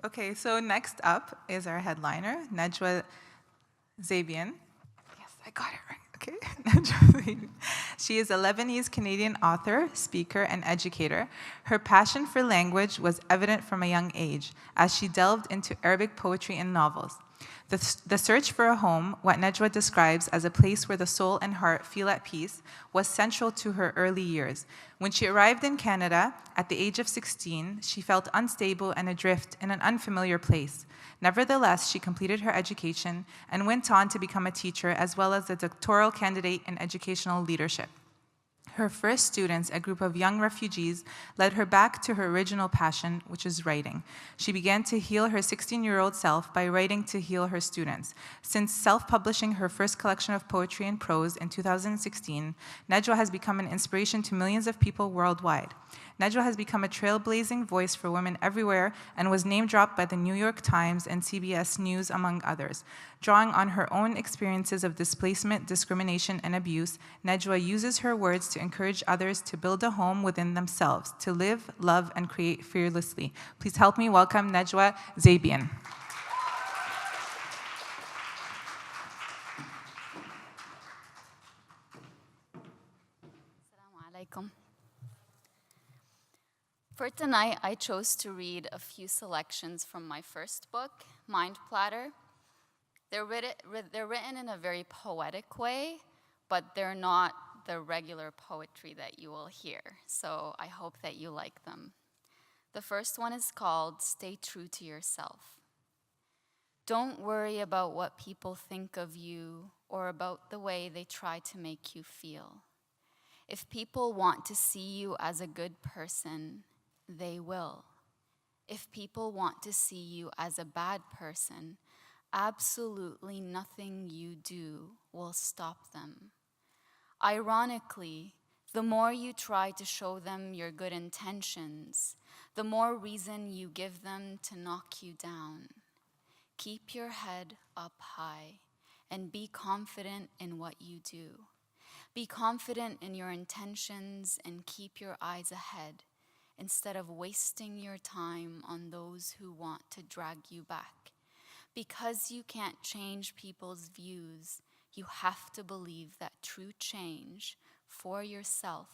Okay, so next up is our headliner, Najwa Zebian. Yes, I got it right. Okay, Najwa Zebian. She is a Lebanese Canadian author, speaker, and educator. Her passion for language was evident from a young age as she delved into Arabic poetry and novels. The search for a home, what Najwa describes as a place where the soul and heart feel at peace, was central to her early years. When she arrived in Canada at the age of 16, she felt unstable and adrift in an unfamiliar place. Nevertheless, she completed her education and went on to become a teacher as well as a doctoral candidate in educational leadership. Her first students, a group of young refugees, led her back to her original passion, which is writing. She began to heal her 16-year-old self by writing to heal her students. Since self-publishing her first collection of poetry and prose in 2016, Najwa has become an inspiration to millions of people worldwide. Najwa has become a trailblazing voice for women everywhere and was name-dropped by the New York Times and CBS News, among others. Drawing on her own experiences of displacement, discrimination, and abuse, Najwa uses her words to encourage others to build a home within themselves, to live, love, and create fearlessly. Please help me welcome Najwa Zebian. Assalamu alaikum. For tonight, I chose to read a few selections from my first book, Mind Platter. They're written in a very poetic way, but they're not the regular poetry that you will hear. So I hope that you like them. The first one is called Stay True to Yourself. Don't worry about what people think of you or about the way they try to make you feel. If people want to see you as a good person, they will. If people want to see you as a bad person, absolutely nothing you do will stop them. Ironically, the more you try to show them your good intentions, the more reason you give them to knock you down. Keep your head up high and be confident in what you do. Be confident in your intentions and keep your eyes ahead instead of wasting your time on those who want to drag you back. Because you can't change people's views, you have to believe that true change for yourself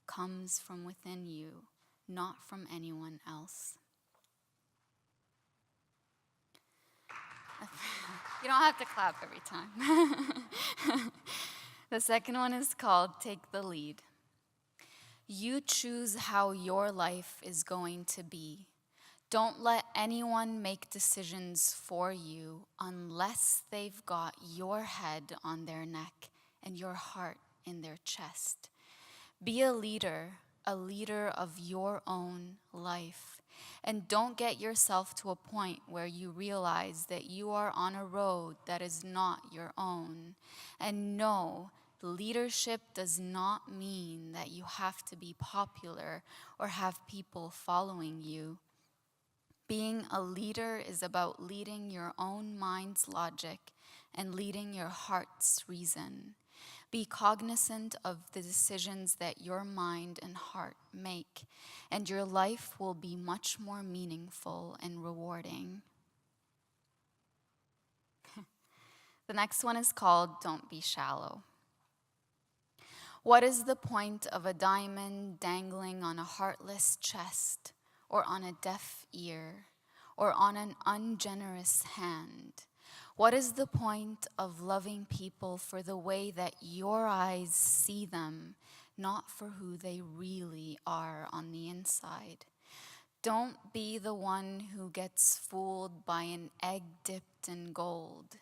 comes from within you, not from anyone else. You don't have to clap every time. The second one is called Take the Lead. You choose how your life is going to be. Don't let anyone make decisions for you unless they've got your head on their neck and your heart in their chest. Be a leader of your own life. And don't get yourself to a point where you realize that you are on a road that is not your own. And no, leadership does not mean that you have to be popular or have people following you. Being a leader is about leading your own mind's logic and leading your heart's reason. Be cognizant of the decisions that your mind and heart make, and your life will be much more meaningful and rewarding. The next one is called Don't Be Shallow. What is the point of a diamond dangling on a heartless chest, or on a deaf ear, or on an ungenerous hand? What is the point of loving people for the way that your eyes see them, not for who they really are on the inside? Don't be the one who gets fooled by an egg dipped in gold.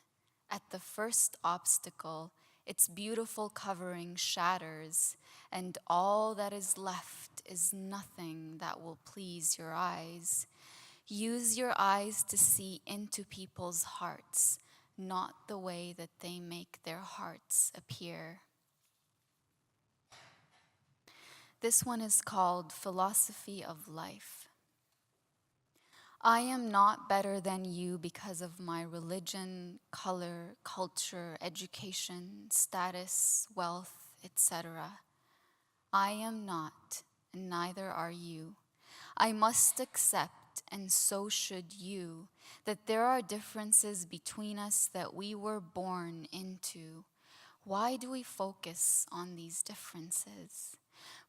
At the first obstacle, its beautiful covering shatters, and all that is left is nothing that will please your eyes. Use your eyes to see into people's hearts, not the way that they make their hearts appear. This one is called Philosophy of Life. I am not better than you because of my religion, color, culture, education, status, wealth, etc. I am not, and neither are you. I must accept accept, and so should you, that there are differences between us that we were born into. Why do we focus on these differences?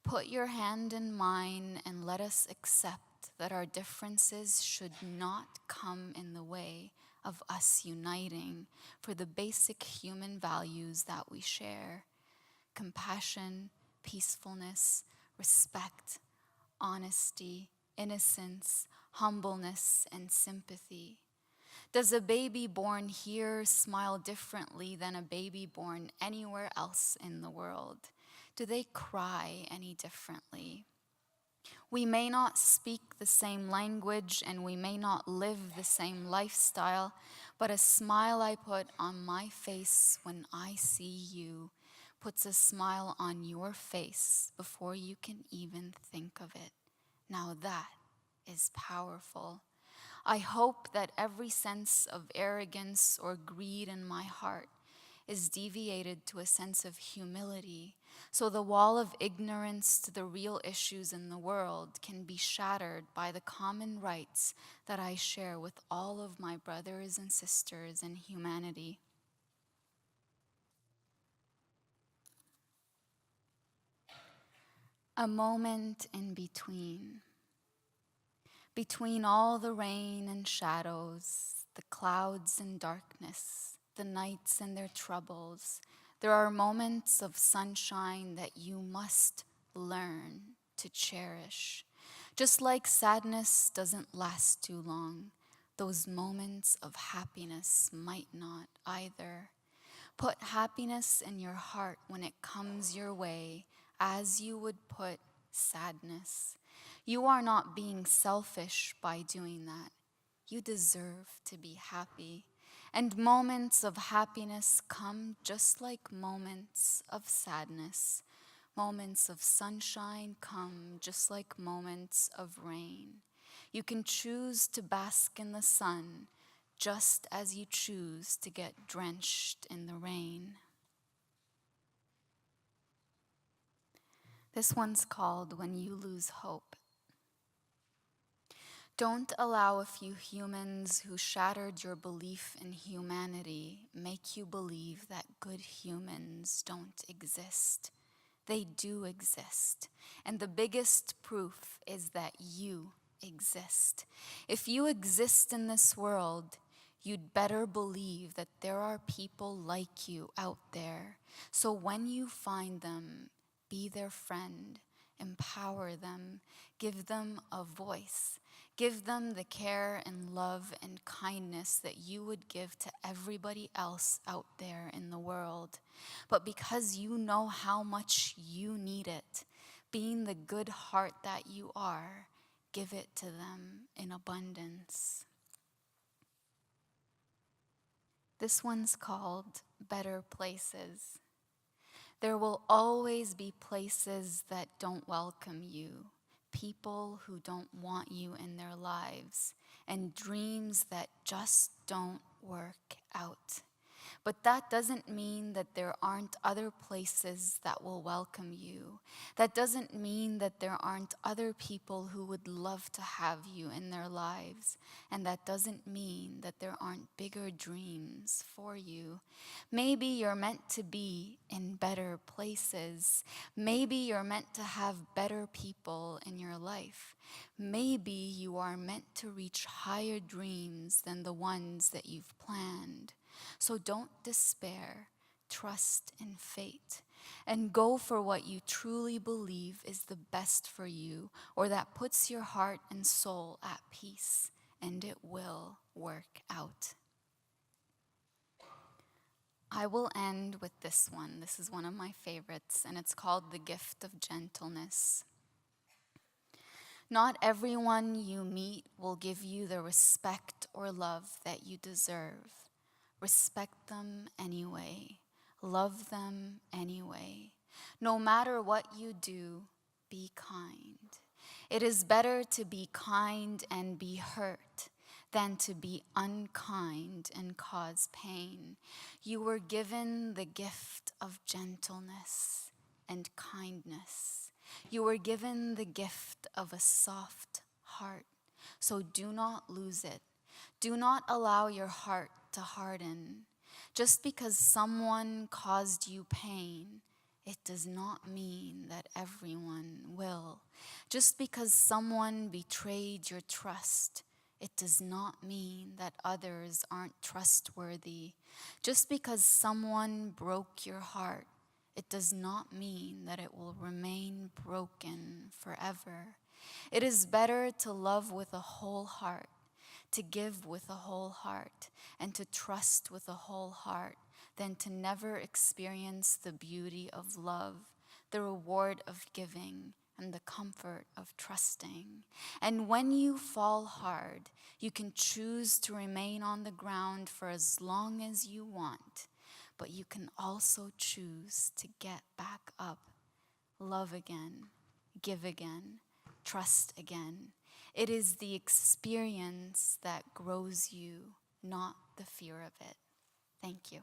Put your hand in mine and let us accept that our differences should not come in the way of us uniting for the basic human values that we share: compassion, peacefulness, respect, honesty, innocence, humbleness, and sympathy. Does a baby born here smile differently than a baby born anywhere else in the world? Do they cry any differently? We may not speak the same language and we may not live the same lifestyle, but a smile I put on my face when I see you puts a smile on your face before you can even think of it. Now that is powerful. I hope that every sense of arrogance or greed in my heart is deviated to a sense of humility, so the wall of ignorance to the real issues in the world can be shattered by the common rights that I share with all of my brothers and sisters in humanity. A moment in between. Between all the rain and shadows, the clouds and darkness, the nights and their troubles, there are moments of sunshine that you must learn to cherish. Just like sadness doesn't last too long, those moments of happiness might not either. Put happiness in your heart when it comes your way, as you would put sadness. You are not being selfish by doing that. You deserve to be happy. And moments of happiness come just like moments of sadness. Moments of sunshine come just like moments of rain. You can choose to bask in the sun just as you choose to get drenched in the rain. This one's called When You Lose Hope. Don't allow a few humans who shattered your belief in humanity make you believe that good humans don't exist. They do exist, and the biggest proof is that you exist. If you exist in this world, you'd better believe that there are people like you out there. So when you find them, be their friend, empower them, give them a voice. Give them the care and love and kindness that you would give to everybody else out there in the world. But because you know how much you need it, being the good heart that you are, give it to them in abundance. This one's called Better Places. There will always be places that don't welcome you, people who don't want you in their lives, and dreams that just don't work out. But that doesn't mean that there aren't other places that will welcome you. That doesn't mean that there aren't other people who would love to have you in their lives. And that doesn't mean that there aren't bigger dreams for you. Maybe you're meant to be in better places. Maybe you're meant to have better people in your life. Maybe you are meant to reach higher dreams than the ones that you've planned. So don't despair, trust in fate, and go for what you truly believe is the best for you, or that puts your heart and soul at peace, and it will work out. I will end with this one. This is one of my favorites, and it's called The Gift of Gentleness. Not everyone you meet will give you the respect or love that you deserve. Respect them anyway. Love them anyway. No matter what you do, be kind. It is better to be kind and be hurt than to be unkind and cause pain. You were given the gift of gentleness and kindness. You were given the gift of a soft heart. So do not lose it. Do not allow your heart to harden. Just because someone caused you pain, it does not mean that everyone will. Just because someone betrayed your trust, it does not mean that others aren't trustworthy. Just because someone broke your heart, it does not mean that it will remain broken forever. It is better to love with a whole heart, to give with a whole heart, and to trust with a whole heart, than to never experience the beauty of love, the reward of giving, and the comfort of trusting. And when you fall hard, you can choose to remain on the ground for as long as you want, but you can also choose to get back up, love again, give again, trust again. It is the experience that grows you, not the fear of it. Thank you.